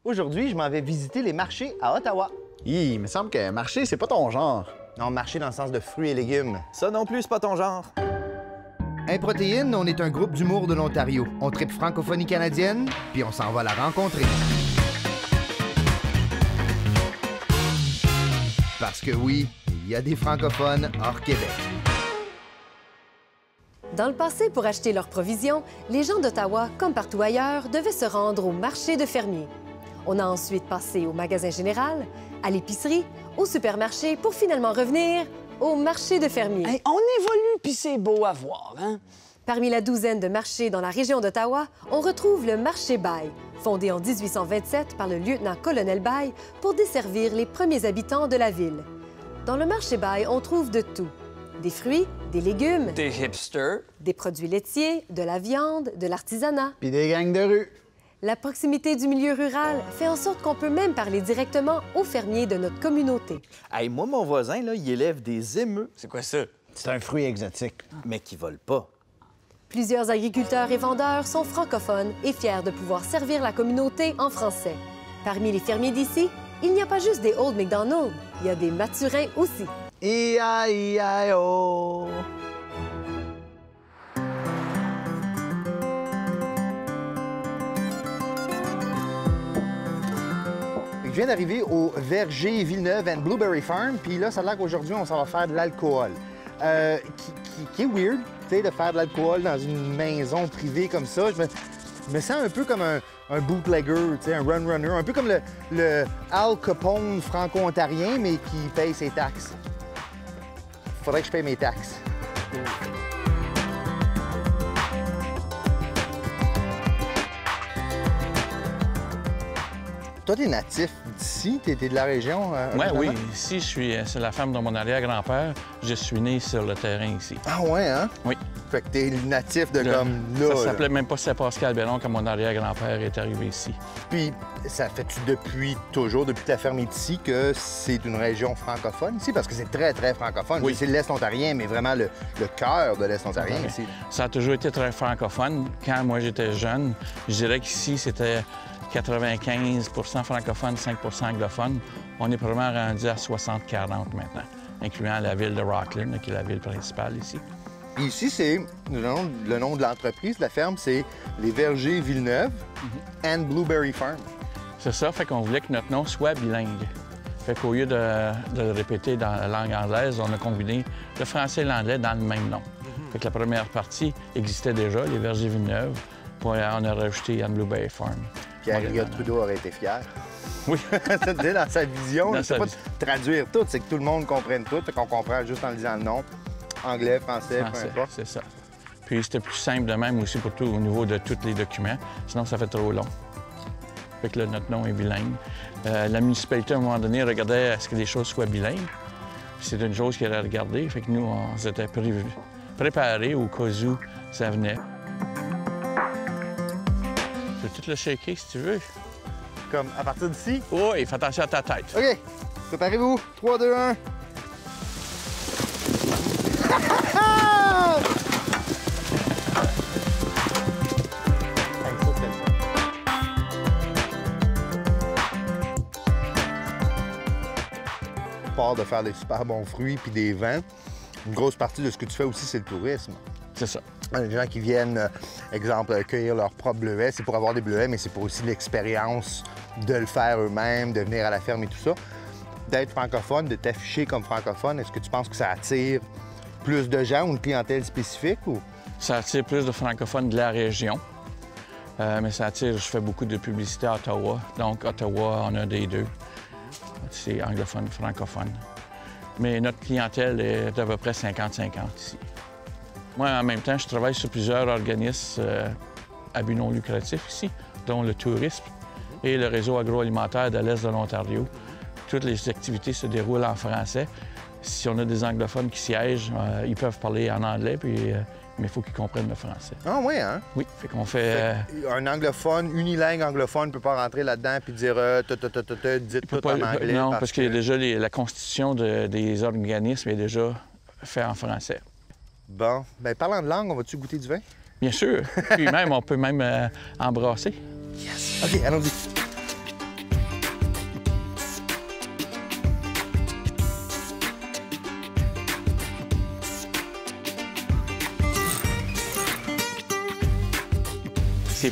Aujourd'hui, je m'en vais visiter les marchés à Ottawa. Il me semble que marché, c'est pas ton genre. Non, marché dans le sens de fruits et légumes. Ça non plus, c'est pas ton genre. Improtéine, on est un groupe d'humour de l'Ontario. On tripe francophonie canadienne, puis on s'en va la rencontrer. Parce que oui, il y a des francophones hors Québec. Dans le passé, pour acheter leurs provisions, les gens d'Ottawa, comme partout ailleurs, devaient se rendre au marché de fermiers. On a ensuite passé au magasin général, à l'épicerie, au supermarché, pour finalement revenir au marché de fermiers. Hey, on évolue, puis c'est beau à voir, hein? Parmi la douzaine de marchés dans la région d'Ottawa, on retrouve le marché Baye, fondé en 1827 par le lieutenant-colonel Baye pour desservir les premiers habitants de la ville. Dans le marché Baye, on trouve de tout. Des fruits, des légumes, Des hipsters. des produits laitiers, de la viande, de l'artisanat. Puis des gangs de rue. La proximité du milieu rural fait en sorte qu'on peut même parler directement aux fermiers de notre communauté. Hey, moi, mon voisin, là, il élève des émeus, C'est quoi ça? C'est un fruit exotique. mais qui volent pas. Plusieurs agriculteurs et vendeurs sont francophones et fiers de pouvoir servir la communauté en français. Parmi les fermiers d'ici, il n'y a pas juste des Old McDonald, il y a des Mathurins aussi. I-I-I-O. Je viens d'arriver au verger Villeneuve and Blueberry Farm, puis là, ça a l'air qu'aujourd'hui, on s'en va faire de l'alcool. Qui est weird, tu sais, de faire de l'alcool dans une maison privée comme ça. Je me sens un peu comme un bootlegger, tu sais, un run-runner, un peu comme le Al Capone franco-ontarien, mais qui paye ses taxes. Faudrait que je paye mes taxes. Toi, t'es natif d'ici? T'es de la région? Oui. Ici, c'est la femme de mon arrière-grand-père. Je suis né sur le terrain ici. Ah ouais, hein? Oui. Fait que t'es natif de comme là. Ça là. s'appelait même pas Saint-Pascal-Bellon quand mon arrière-grand-père est arrivé ici. Puis, ça fait-tu depuis toujours, depuis que la ferme est ici, que c'est une région francophone ici? Parce que c'est très, très francophone. Oui. C'est l'Est ontarien, mais vraiment le cœur de l'Est ontarien Oui. ici. Ça a toujours été très francophone. Quand moi, j'étais jeune, je dirais qu'ici, c'était 95 francophone, 5 anglophone. On est probablement rendu à 60-40 maintenant, incluant la ville de Rockland, qui est la ville principale ici. Ici, c'est le nom de l'entreprise, de la ferme, c'est les Vergers Villeneuve and Blueberry Farm. C'est ça, fait qu'on voulait que notre nom soit bilingue. Fait qu'au lieu de le répéter dans la langue anglaise, on a combiné le français et l'anglais dans le même nom. Fait que la première partie existait déjà, les Vergers Villeneuve, puis on a rajouté Anne Blueberry Farm. Pierre-Éliott Trudeau aurait été fier. Oui. C'est dans sa vision, Dans c'est sa pas vision. de traduire tout, c'est que tout le monde comprenne tout, fait qu'on comprend juste en lisant le nom. Anglais, français, peu importe. C'est ça. Puis c'était plus simple de même aussi pour tout, au niveau de tous les documents. Sinon, ça fait trop long. Fait que là, notre nom est bilingue. La municipalité, à un moment donné, regardait à ce que les choses soient bilingues. Puis c'est une chose qu'elle a regardée. Fait que nous, on s'était préparés au cas où ça venait. Je peux tout le shaker si tu veux. Comme à partir d'ici? Oui, fais attention à ta tête. OK, préparez-vous. 3, 2, 1. Part de faire des super bons fruits puis des vins, une grosse partie de ce que tu fais aussi, c'est le tourisme. C'est ça. Les gens qui viennent, exemple, cueillir leurs propres bleuets, c'est pour avoir des bleuets, mais c'est pour aussi l'expérience de le faire eux-mêmes, de venir à la ferme et tout ça. D'être francophone, de t'afficher comme francophone, est-ce que tu penses que ça attire plus de gens ou une clientèle spécifique? Ou... Ça attire plus de francophones de la région. Mais ça attire, je fais beaucoup de publicité à Ottawa. Donc, Ottawa, on a des deux. C'est anglophone, francophone. Mais notre clientèle est d'à peu près 50-50 ici. Moi, en même temps, je travaille sur plusieurs organismes à but non lucratif ici, dont le tourisme et le réseau agroalimentaire de l'Est de l'Ontario. Toutes les activités se déroulent en français. Si on a des anglophones qui siègent, ils peuvent parler en anglais, mais il faut qu'ils comprennent le français. Ah oui, hein? Oui, fait qu'on fait... Un anglophone, unilingue anglophone ne peut pas rentrer là-dedans puis dire dites tout en anglais. Non, parce que déjà, la constitution des organismes est déjà faite en français. Bon, bien parlant de langue, on va-tu goûter du vin? Bien sûr. Puis même, on peut même embrasser. Yes! OK, allons-y.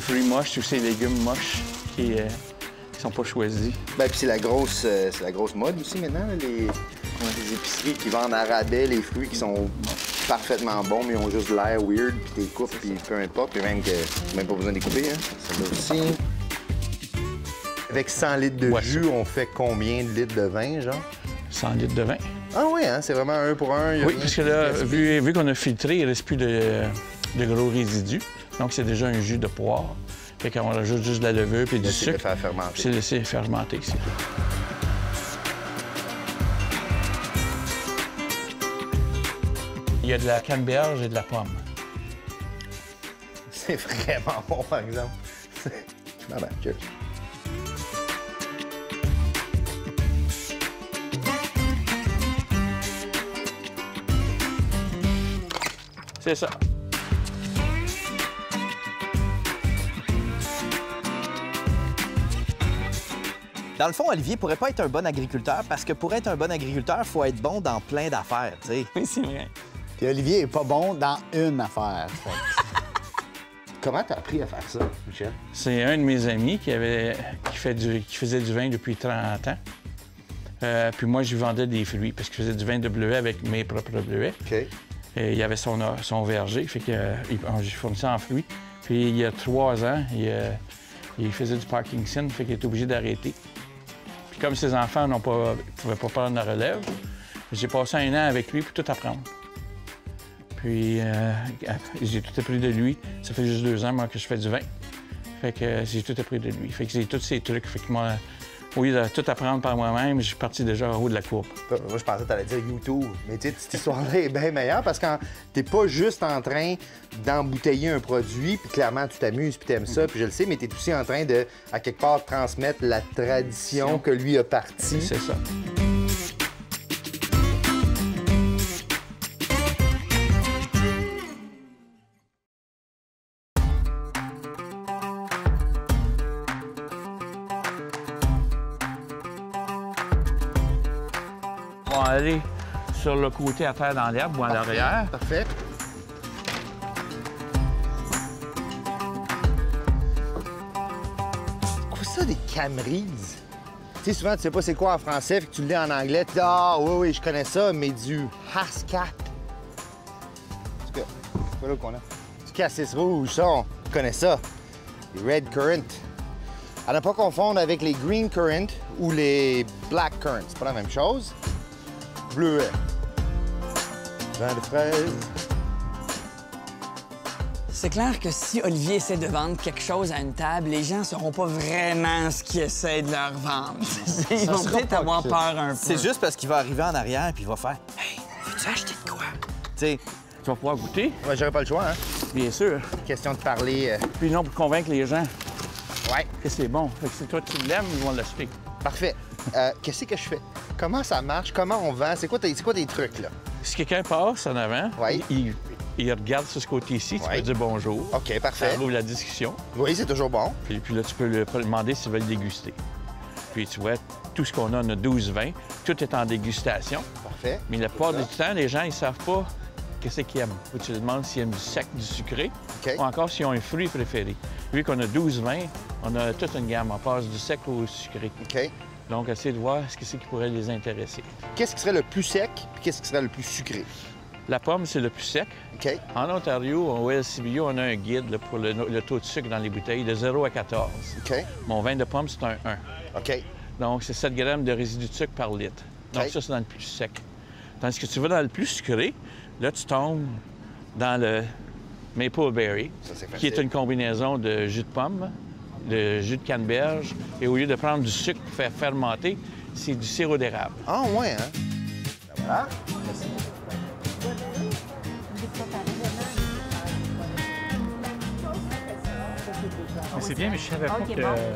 fruits moches, tous ces légumes moches qui sont pas choisis. Ben, puis c'est la grosse mode aussi maintenant, là, les épiceries qui vendent à rabais les fruits qui sont parfaitement bons, mais ils ont juste l'air weird, puis t'es coupes, puis peu importe, puis même que même pas besoin de les couper, hein. Ça là aussi. Avec 100 litres de jus, on fait combien de litres de vin, genre? 100 litres de vin. Ah oui, hein? C'est vraiment un pour un. Oui, parce que là, vu qu'on a filtré, il ne reste plus de gros résidus. Donc, c'est déjà un jus de poire. Fait qu'on rajoute juste de la levure puis du sucre. C'est faire fermenter. C'est laisser fermenter, c'est tout. Il y a de la canneberge et de la pomme. C'est vraiment bon, par exemple. Ah ben, cheers. C'est ça. Dans le fond, Olivier pourrait pas être un bon agriculteur parce que pour être un bon agriculteur, il faut être bon dans plein d'affaires, tu sais. Oui, c'est vrai. Puis Olivier est pas bon dans une affaire. Comment t'as appris à faire ça, Michel? C'est un de mes amis qui faisait du vin depuis 30 ans. Puis moi, je lui vendais des fruits parce que je faisais du vin de bleuet avec mes propres bleuets. OK. Et il y avait son verger, fait que j'ai fourni ça en fruits. Puis il y a 3 ans, il faisait du Parkinson, fait qu'il était obligé d'arrêter. Puis comme ses enfants ne pouvaient pas prendre la relève, j'ai passé 1 an avec lui pour tout apprendre. Puis j'ai tout appris de lui. Ça fait juste 2 ans, moi, que je fais du vin. Fait que j'ai tout appris de lui. Fait que j'ai tous ces trucs. Fait que moi, au lieu de tout apprendre par moi-même, je suis parti déjà en haut de la courbe. Moi, je pensais que t'allais dire YouTube. Mais tu sais, cette histoire-là est bien meilleure parce que t'es pas juste en train d'embouteiller un produit, puis clairement, tu t'amuses, puis t'aimes ça, puis je le sais, mais t'es aussi en train de, à quelque part, transmettre la tradition que lui a partie. C'est ça. On va aller sur le côté à terre dans l'herbe ou à l'arrière. Parfait. Quoi ça, des camerises? Tu sais, souvent, tu sais pas c'est quoi en français, fait que tu le lis en anglais, tu dis « Ah, oui, je connais ça », mais du Hascat. En tout cas, c'est pas là qu'on a. Du cassis rouge, ça, on connaît ça. Les Red Currant. À ne pas confondre avec les Green Currant ou les Black Currant. C'est pas la même chose. Bleuet. Vin de fraise. C'est clair que si Olivier essaie de vendre quelque chose à une table, les gens ne sauront pas vraiment ce qu'il essaie de leur vendre. Ils vont peut-être avoir peur un peu. C'est juste parce qu'il va arriver en arrière puis il va faire « Hey, veux-tu acheter de quoi? » Tu sais, Tu vas pouvoir goûter, Ouais, j'aurais pas le choix, hein. bien sûr. Question de parler. Puis non, pour convaincre les gens Ouais, que c'est bon. Fait que si toi, tu l'aimes, ils vont l'acheter. parfait. Qu'est-ce que je fais? Comment ça marche? Comment on vend? C'est quoi tes trucs, là? Si quelqu'un passe en avant, Oui. il regarde sur ce côté-ci, tu Oui. peux dire bonjour. OK, Ça parfait. ouvre la discussion. Oui, c'est toujours bon. Puis là, tu peux le demander s'il veut le déguster. Puis tu vois, tout ce qu'on a, on a 12 vins. Tout est en dégustation. Parfait. Mais la plupart du temps, les gens, ils savent pas qu'est-ce qu'ils aiment. Faut que tu leur demandes s'ils aiment du sec, du sucré, OK. ou encore s'ils ont un fruit préféré. Vu qu'on a 12 vins, on a toute une gamme. On passe du sec au sucré. OK. Donc, essayer de voir ce qui pourrait les intéresser. Qu'est-ce qui serait le plus sec puis qu'est-ce qui serait le plus sucré? La pomme, c'est le plus sec. OK. En Ontario, au LCBO, on a un guide là, pour le taux de sucre dans les bouteilles de 0 à 14. OK. Mon vin de pomme, c'est un 1. OK. Donc, c'est 7 grammes de résidu de sucre par litre. Donc, OK. ça, c'est dans le plus sec. Tandis que tu vas dans le plus sucré, là, tu tombes dans le Maple Berry, Ça, c'est qui est facile. une combinaison de jus de pomme, de jus de canneberge, et au lieu de prendre du sucre pour faire fermenter, c'est du sirop d'érable. Ah, ouais, hein? Ben voilà. Mais c'est bien, mais je savais pas que vous étiez de la région.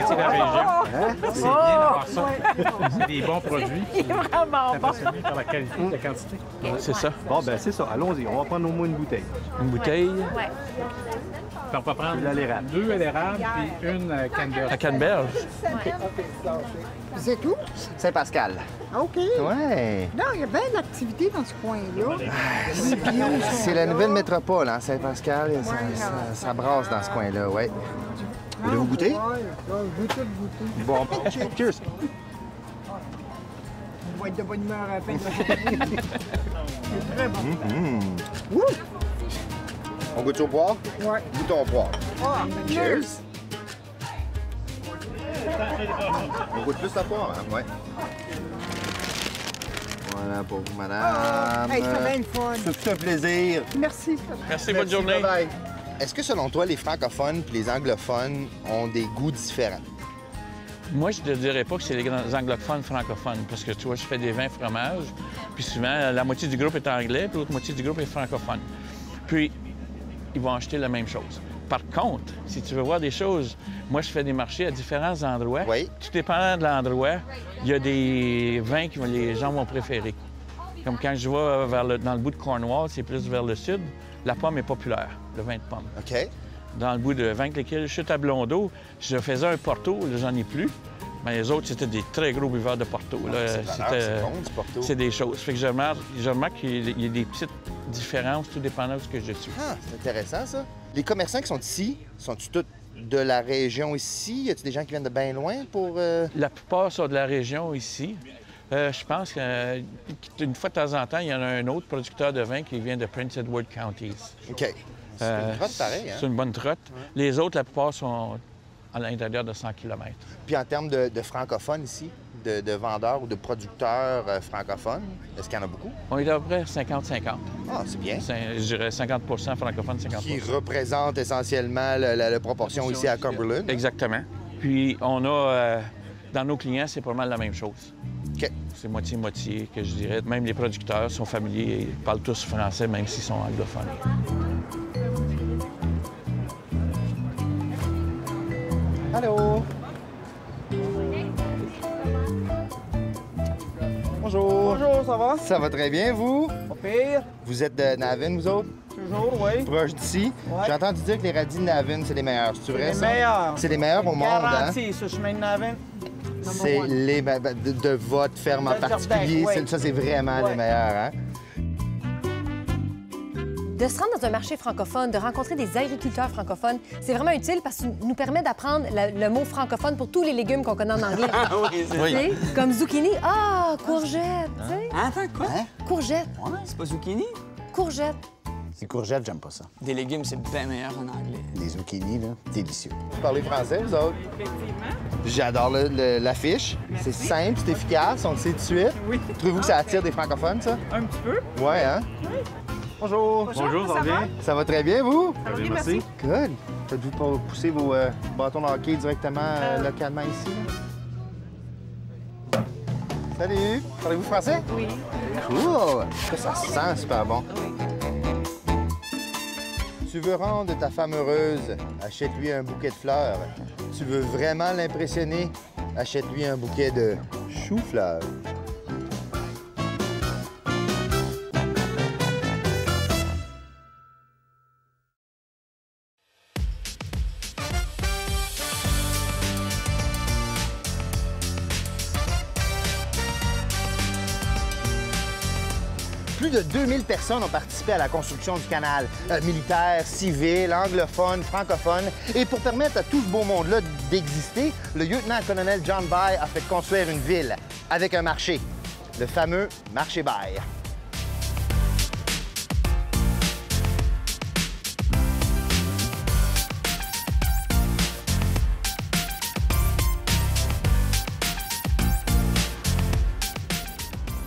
C'est bien d'avoir ça. C'est des bons produits. Vraiment bon. Impressionné par la qualité et la quantité. C'est ça. Bon, ben c'est ça. Allons-y. On va prendre au moins une bouteille. Une bouteille. Ouais. on peut prendre Là, l'érable. 2 à l'érable puis une canneberge. La canneberge. C'est tout? Saint-Pascal. OK. Ouais. Non, il y a bien d'activités dans ce coin-là. C'est la nouvelle métropole, hein, Saint-Pascal. Ça brasse dans ce coin-là, oui. Voulez-vous goûter? Ouais, je veux tout goûter. Bon, cheers. On va être de bonne humeur à la fin de la journée. C'est très bon. On goûte au poire? Ouais. Goûtons au poire. Ah, Cheers. On goûte plus la poire, hein? Ouais. Voilà pour vous, madame. Hey, c'est bien le fun. Ça fait un plaisir. Merci. Merci, bonne journée. Bye-bye. Est-ce que, selon toi, les francophones et les anglophones ont des goûts différents? Moi, je ne te dirais pas que c'est les grands anglophones francophones, parce que tu vois, je fais des vins fromages, puis souvent, la moitié du groupe est anglais, puis l'autre moitié du groupe est francophone. Puis, ils vont acheter la même chose. Par contre, si tu veux voir des choses, moi, je fais des marchés à différents endroits. Oui. Tout dépendant de l'endroit, il y a des vins que les gens vont préférer. Comme quand je vais dans le bout de Cornwall, c'est plus vers le sud, la pomme est populaire, le vin de pomme. OK. Dans le bout de Vaincre-les-Killes, je suis à Blondeau, je faisais un Porto, là, j'en ai plus. Mais les autres, c'était des très gros buveurs de Porto. Là. C'est bon, du Porto. C'est des choses. Fait que je remarque qu'il y a des petites différences, tout dépendant de ce que je suis. Ah, c'est intéressant, ça. Les commerçants qui sont ici, sont-ils tous de la région ici? Y a-t-il des gens qui viennent de bien loin pour... La plupart sont de la région ici. Je pense qu'une fois de temps en temps, il y en a un autre producteur de vin qui vient de Prince Edward Counties. OK. C'est une trotte pareil, hein? C'est une bonne trotte. Les autres, la plupart sont à l'intérieur de 100 km. Puis en termes de francophones ici, de vendeurs ou de producteurs francophones, est-ce qu'il y en a beaucoup? On est à peu près 50-50. Ah, c'est bien. Je dirais 50 francophone, 50 Qui représente essentiellement la proportion ici à Cumberland. Exactement. Puis on a, dans nos clients, c'est pas mal la même chose. OK. C'est moitié-moitié, que je dirais. Même les producteurs sont familiers et parlent tous français, même s'ils sont anglophones. Allô? Bonjour. Bonjour, ça va? Ça va très bien, vous? Pas pire. Vous êtes de Navan, vous autres? Toujours, oui. Proche d'ici? Ouais. J'ai entendu dire que les radis de Navan, c'est les meilleurs. C'est vrai, Les ça? meilleurs. C'est les meilleurs au monde, hein? Garanti, ça, chemin de Navin. C'est les de votre ferme en De particulier. Verbec, oui. Ça, c'est vraiment Ouais. les meilleurs, hein? De se rendre dans un marché francophone, de rencontrer des agriculteurs francophones, c'est vraiment utile parce que ça nous permet d'apprendre le mot francophone pour tous les légumes qu'on connaît en anglais. Oui, c'est Oui. Tu sais, comme zucchini, courgette, tu sais. Attends, quoi? Courgette, Ouais, c'est pas zucchini? courgette. Les courgettes, j'aime pas ça. Des légumes, c'est bien meilleur en anglais. Les zucchini, là, délicieux. Vous parlez français, vous autres? J'adore l'affiche. C'est simple, c'est efficace, on le sait tout de suite. Oui. Trouvez-vous que ça attire des francophones, ça? Un petit peu. Ouais, hein? Bonjour. Bonjour, ça va bien? Ça va très bien, vous? Ça va bien, merci. Good. Faites-vous pas pousser vos bâtons de hockey directement localement ici? Là? Salut! Parlez-vous français? Oui. Cool! Ça sent super bon. Tu veux rendre ta femme heureuse, achète-lui un bouquet de fleurs. Tu veux vraiment l'impressionner, achète-lui un bouquet de choux-fleurs. Plus de 2000 personnes ont participé à la construction du canal. Militaires, civils, anglophones, francophones. Et pour permettre à tout ce beau monde-là d'exister, le lieutenant-colonel John Bay a fait construire une ville avec un marché, le fameux marché Bay.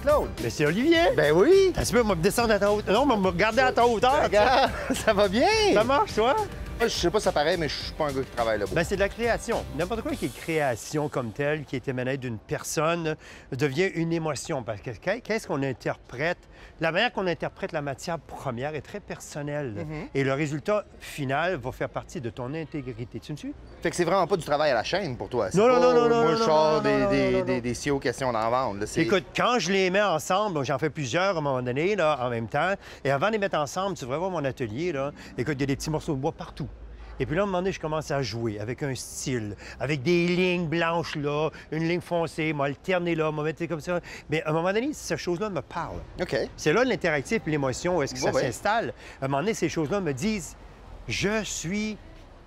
Claude. Mais c'est Olivier! Ben oui! Tu peux me descendre à ta hauteur? Non, me regarder à ta hauteur! Regarde, ça va bien! Ça marche, toi? Je sais pas si ça paraît, mais je suis pas un gars qui travaille là-bas. Ben, c'est de la création. N'importe quoi qui est création comme telle, qui est émanée d'une personne, devient une émotion. Parce que qu'est-ce qu'on interprète? La manière qu'on interprète la matière première est très personnelle. Et le résultat final va faire partie de ton intégrité. Tu me suis? Fait que c'est vraiment pas du travail à la chaîne pour toi. C'est Non, pas, non, non, non, moi, non, je sors non, non, non, non. des CEO questions d'en vendre. Là, c'est- Écoute, quand je les mets ensemble, j'en fais plusieurs à un moment donné, là, en même temps, et avant de les mettre ensemble, tu devrais voir mon atelier, là. Écoute, il y a des petits morceaux de bois partout. Et puis là, à un moment donné, je commence à jouer avec un style, avec des lignes blanches là, une ligne foncée, m'alterner là, me mettre comme ça. Mais à un moment donné, ces choses-là me parlent. OK. C'est là l'interactif et l'émotion, où est-ce que ça Ouais. s'installe. À un moment donné, ces choses-là me disent, je suis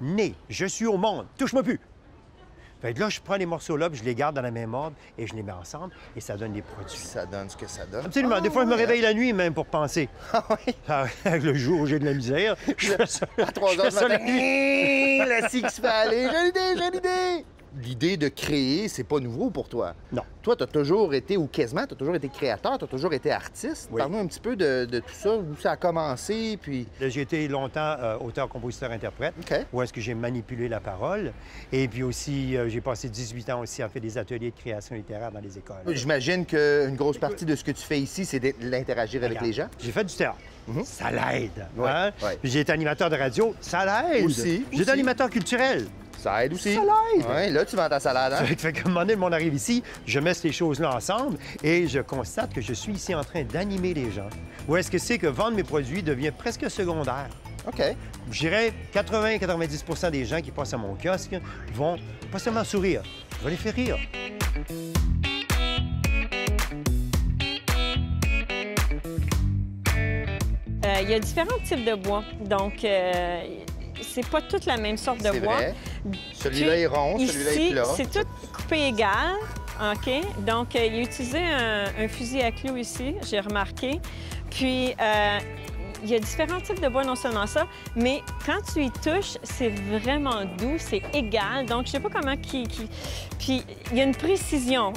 né, je suis au monde, touche-moi plus. Fait que là, je prends les morceaux là, puis je les garde dans la même ordre et je les mets ensemble et ça donne des produits. Ça donne ce que ça donne. Absolument. Des fois, je me réveille la nuit même pour penser. Ah oui? Avec le jour où j'ai de la misère, je fais ça. À 3 je heures fais du ça la matin, nuit. la scie qui se fait aller. J'ai l'idée! L'idée de créer, c'est pas nouveau pour toi. Non. Toi, tu as toujours été, ou quasiment, tu as toujours été créateur, tu as toujours été artiste. Oui. Parle-nous un petit peu de tout ça, où ça a commencé, puis... Là, j'ai été longtemps auteur, compositeur, interprète, OK. où est-ce que j'ai manipulé la parole. Et puis aussi, j'ai passé 18 ans aussi à faire des ateliers de création littéraire dans les écoles. J'imagine qu'une grosse partie de ce que tu fais ici, c'est d'interagir avec Regarde, les gens. J'ai fait du théâtre. Ça l'aide. Ouais, hein? ouais. Puis j'ai été animateur de radio. Ça l'aide. Aussi. J'ai été animateur culturel. Ça aide aussi. Ça l'aide. Ouais, là, tu vends ta salade, hein? Fait qu'à un moment donné, le monde arrive ici, je mets ces choses-là ensemble et je constate que je suis ici en train d'animer les gens. Où est-ce que c'est que vendre mes produits devient presque secondaire? OK. Je dirais 80-90 des gens qui passent à mon kiosque vont pas seulement sourire, je vais les faire rire. Il y a différents types de bois, donc c'est pas toute la même sorte de C'est bois. vrai. Celui-là est rond, celui-là est Ici, plat. c'est tout coupé égal, OK? Donc, il a utilisé un fusil à clous ici, j'ai remarqué. Puis, il y a différents types de bois, non seulement ça, mais quand tu y touches, c'est vraiment doux, c'est égal. Donc, je sais pas comment Puis, il y a une précision.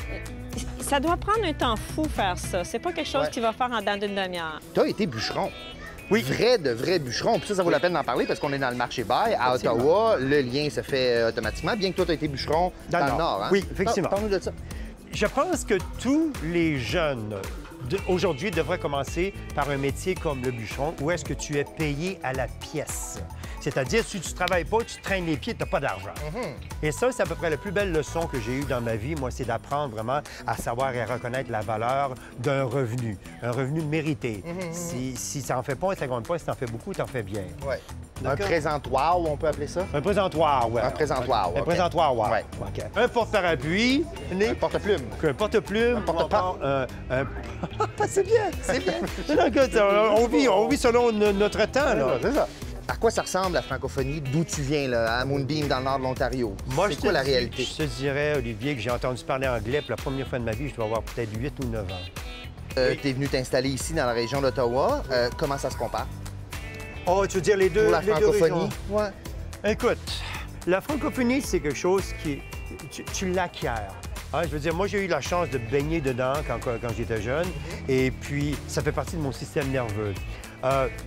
Ça doit prendre un temps fou faire ça. C'est pas quelque chose Ouais. qui va faire en dedans d'une demi-heure. Tu as été bûcheron. Oui. Vrai de vrai bûcheron. Puis ça vaut la peine d'en parler parce qu'on est dans le marché bail à Effectivement. Ottawa. Le lien se fait automatiquement, bien que toi, tu as été bûcheron dans le Nord. Hein? Oui, effectivement. Parle-nous de ça. Je pense que tous les jeunes aujourd'hui devraient commencer par un métier comme le bûcheron, où est-ce que tu es payé à la pièce. C'est-à-dire, si tu ne travailles pas, tu traînes les pieds, tu n'as pas d'argent. Et ça, c'est à peu près la plus belle leçon que j'ai eue dans ma vie. Moi, c'est d'apprendre vraiment à savoir et à reconnaître la valeur d'un revenu, un revenu mérité. Si ça en fait pas, ça compte pas. Si tu en fais beaucoup, tu en fais bien. Ouais. Un D'accord. présentoir, on peut appeler ça? Un présentoir, oui. Un présentoir, Un OK. présentoir, oui. Ouais. OK. Un porte-parapluie. Un porte-plume. Un porte-plume. Un porte-pas. C'est bien. C'est bien. Non, écoute, on vit selon notre temps, là. C'est ça. À quoi ça ressemble, la francophonie, d'où tu viens, là, à Moonbeam, dans le nord de l'Ontario? C'est quoi la réalité? Je te dirais, Olivier, que j'ai entendu parler anglais pour la première fois de ma vie, je dois avoir peut-être 8 ou 9 ans. Tu es venu t'installer ici, dans la région d'Ottawa. Comment ça se compare? Oh, tu veux dire les deux, Pour la les deux francophonie? régions? Ouais. Écoute, la francophonie, c'est quelque chose qui... Tu l'acquiers. Hein, je veux dire, moi, j'ai eu la chance de baigner dedans quand j'étais jeune. Et puis, ça fait partie de mon système nerveux.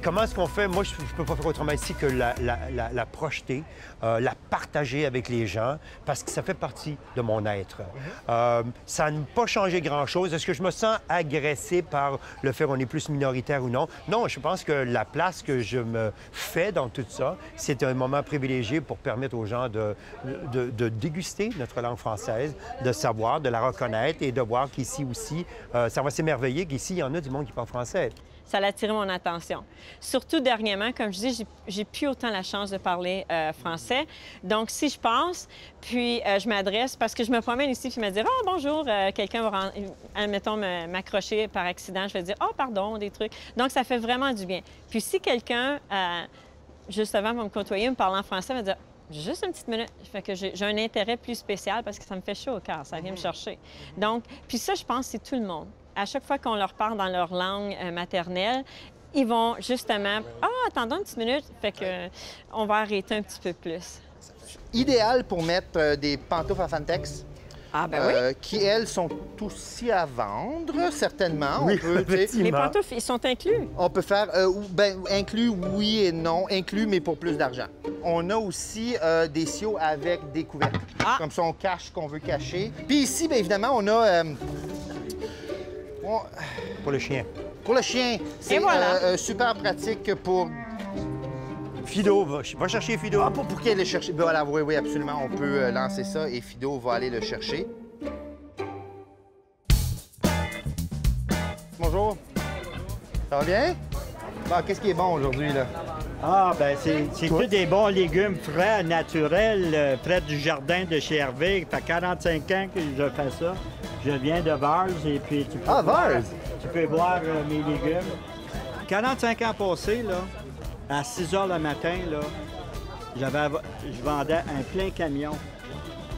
Comment est-ce qu'on fait? Moi, je ne peux pas faire autrement ici que la projeter, la partager avec les gens, parce que ça fait partie de mon être. Ça n'a pas changé grand-chose. Est-ce que je me sens agressé par le fait qu'on est plus minoritaire ou non? Non, je pense que la place que je me fais dans tout ça, c'est un moment privilégié pour permettre aux gens de déguster notre langue française, de savoir, de la reconnaître et de voir qu'ici aussi, ça va s'émerveiller qu'ici, il y en a du monde qui parle français. Ça a attiré mon attention. Surtout dernièrement, comme je dis, j'ai plus autant la chance de parler français. Donc, si je passe, puis je m'adresse, parce que je me promène ici, puis me dire « Ah, bonjour, quelqu'un va, admettons, m'accrocher par accident. » Je vais dire « Oh, pardon », des trucs. Donc, ça fait vraiment du bien. Puis si quelqu'un, juste avant, va me côtoyer, me parler en français, va dire « Juste une petite minute. » Fait que j'ai un intérêt plus spécial parce que ça me fait chaud au cœur, ça vient me chercher. Donc, puis ça, je pense, c'est tout le monde. À chaque fois qu'on leur parle dans leur langue maternelle, ils vont justement « Ah, attendons une petite minute. » Fait que on va arrêter un petit peu plus. Idéal pour mettre des pantoufles à Fantex. Ah, ben oui. Qui, elles, sont aussi à vendre, certainement. Oui, on peut, tu sais, effectivement. Les pantoufles, ils sont inclus. on peut faire, inclus, oui et non. Inclus, mais pour plus d'argent. On a aussi des siots avec des couvercles. Ah. Comme ça, on cache ce qu'on veut cacher. Puis ici, bien évidemment, on a... Pour le chien. pour le chien, c'est voilà. super pratique pour... Fido, va chercher Fido. Ah, pour qu'il aille le chercher. Ben voilà, oui, absolument. On peut lancer ça et Fido va aller le chercher. Bonjour. Ça va bien? Bon, qu'est-ce qui est bon aujourd'hui, là? Ah, ben c'est tous des bons légumes frais, naturels, près du jardin de chez Hervé. Ça fait 45 ans que je fais ça. Je viens de Vars et puis tu peux tu peux voir mes légumes. 45 ans passés, là, à 6 h le matin, là, je vendais un plein camion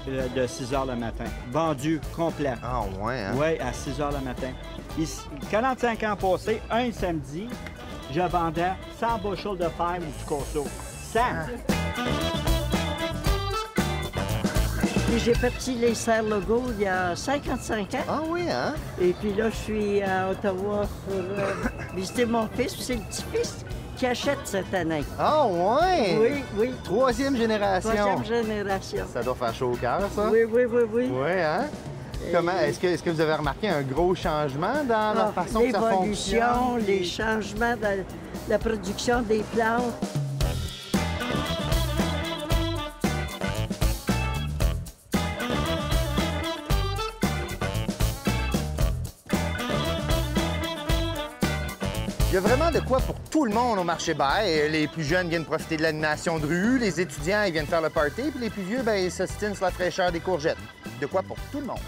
de 6 h le matin. Vendu complet. Ah, ouais, hein? Oui, à 6 h le matin. Ici, 45 ans passés, un samedi, je vendais 100 bushels de fer ou du corso. 100! Puis j'ai parti les Serres Legault il y a 55 ans. Ah oui, hein? Et puis là, je suis à Ottawa pour visiter mon fils. C'est le petit-fils qui achète cette année. Ah ouais? Oui, oui. Troisième génération. Troisième génération. Ça doit faire chaud au cœur, ça? Oui, oui, oui, oui. Oui, hein? Comment? Est-ce que vous avez remarqué un gros changement dans la façon que ça fonctionne? L'évolution, les changements dans la production des plantes. Il y a vraiment de quoi pour tout le monde au marché Bail. Les plus jeunes viennent profiter de l'animation de rue, les étudiants ils viennent faire le party, puis les plus vieux, ben, ils s'ostinent sur la fraîcheur des courgettes. De quoi pour tout le monde.